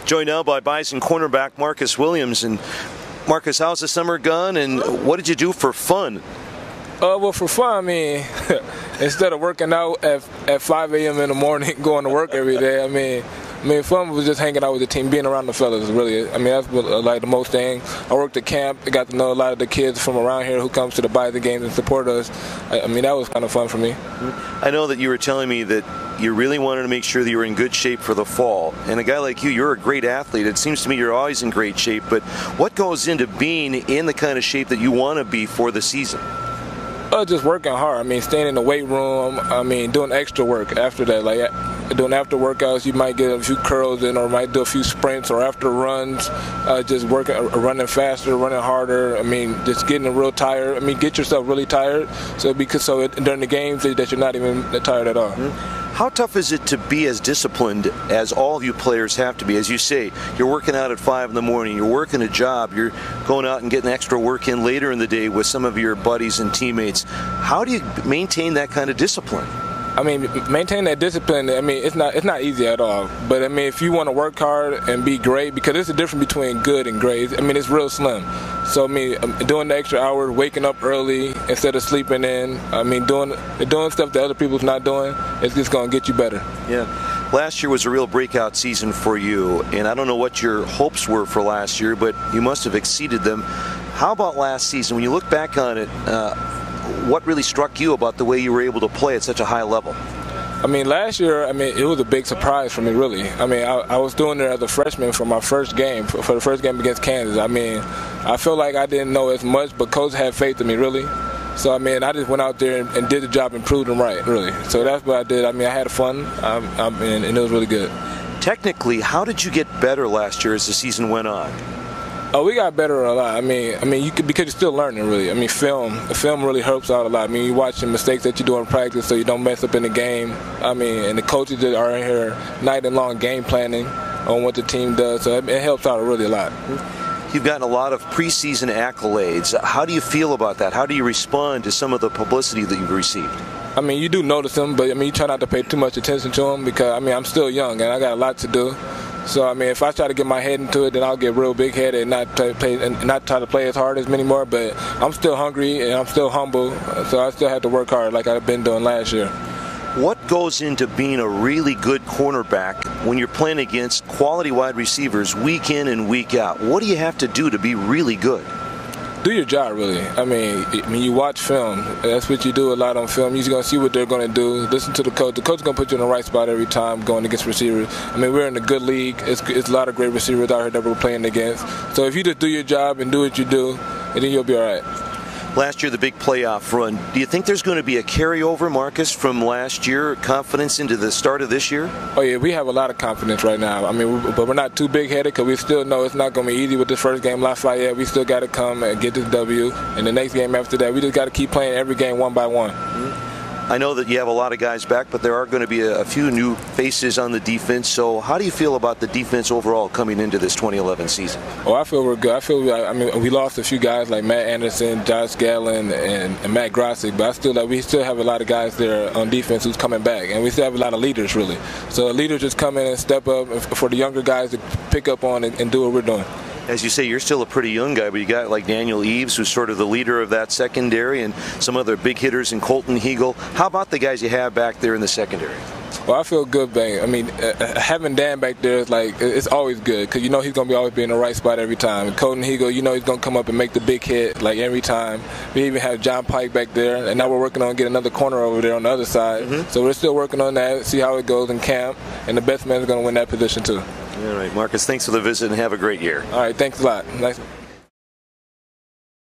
Joined now by Bison cornerback Marcus Williams. And Marcus, how's the summer gone, and what did you do for fun? Well, for fun, I mean, instead of working out at 5 a.m. in the morning, going to work every day, I mean, fun was just hanging out with the team, being around the fellas, really. I mean, that's what, like the most thing. I worked at camp. I got to know a lot of the kids from around here who comes to the Bison games and support us. I mean, that was kind of fun for me. I know that you were telling me that you really wanted to make sure that you were in good shape for the fall. And a guy like you, you're a great athlete. It seems to me you're always in great shape. But what goes into being in the kind of shape that you want to be for the season? Just working hard. I mean, staying in the weight room. I mean, doing extra work after that. Like doing after workouts, you might get a few curls in, or might do a few sprints, or after runs, just working, running faster, running harder. I mean, just getting real tired. I mean, get yourself really tired, so during the games that you're not even tired at all. How tough is it to be as disciplined as all of you players have to be? As you say, you're working out at 5 in the morning, you're working a job, you're going out and getting extra work in later in the day with some of your buddies and teammates. How do you maintain that kind of discipline? I mean, maintain that discipline, I mean, it's not easy at all. But, I mean, if you want to work hard and be great, because there's a difference between good and great. I mean, it's real slim. So, I mean, doing the extra hours, waking up early instead of sleeping in, I mean, doing stuff that other people's not doing, it's just going to get you better. Yeah. Last year was a real breakout season for you, and I don't know what your hopes were for last year, but you must have exceeded them. How about last season? When you look back on it, what really struck you about the way you were able to play at such a high level? I mean, last year, I mean, it was a big surprise for me, really. I mean, I was doing it as a freshman for my first game, for the first game against Kansas. I mean, I feel like I didn't know as much, but Coach had faith in me, really. So, I mean, I just went out there and did the job and proved him right, really. So that's what I did. I mean, I had fun, and it was really good. Technically, how did you get better last year as the season went on? Oh, we got better a lot. I mean, because you're still learning, really. I mean, the film really helps out a lot. I mean, you watch the mistakes that you do in practice so you don't mess up in the game. I mean, and the coaches that are in here night and long game planning on what the team does, so it helps out really a lot. You've gotten a lot of preseason accolades. How do you feel about that? How do you respond to some of the publicity that you've received? I mean, you do notice them, but I mean, you try not to pay too much attention to them because, I mean, I'm still young and I got a lot to do. So, I mean, if I try to get my head into it, then I'll get real big-headed and not try to play as hard as many more. But I'm still hungry and I'm still humble, so I still have to work hard like I've been doing last year. What goes into being a really good cornerback when you're playing against quality wide receivers week in and week out? What do you have to do to be really good? Do your job, really. I mean, you watch film. That's what you do a lot on film. You're going to see what they're going to do. Listen to the coach. The coach is going to put you in the right spot every time going against receivers. I mean, we're in a good league. It's a lot of great receivers out here that we're playing against. So if you just do your job and do what you do, then you'll be all right. Last year, the big playoff run. Do you think there's going to be a carryover, Marcus, from last year, confidence into the start of this year? Oh, yeah, we have a lot of confidence right now. I mean, but we're not too big-headed because we still know it's not going to be easy with this first game, Lafayette. We still got to come and get this W. And the next game after that, we just got to keep playing every game one by one. I know that you have a lot of guys back, but there are going to be a few new faces on the defense. So how do you feel about the defense overall coming into this 2011 season? Oh, I feel we're good. I mean, we lost a few guys like Matt Anderson, Josh Gallon, and Matt Grosick, but we still have a lot of guys there on defense who's coming back, and we still have a lot of leaders, really. So the leaders just come in and step up for the younger guys to pick up on and do what we're doing. As you say, you're still a pretty young guy, but you got like Daniel Eves, who's sort of the leader of that secondary, and some other big hitters in Colton Hegel. How about the guys you have back there in the secondary? Well, I feel good, man. I mean, having Dan back there is like, it's always good because you know he's going to always be in the right spot every time. And Colton Hegel, you know he's going to come up and make the big hit like every time. We even have John Pike back there, and now we're working on getting another corner over there on the other side. So we're still working on that, see how it goes in camp, and the best man is going to win that position too. All right, Marcus, thanks for the visit and have a great year. All right, thanks a lot. Nice.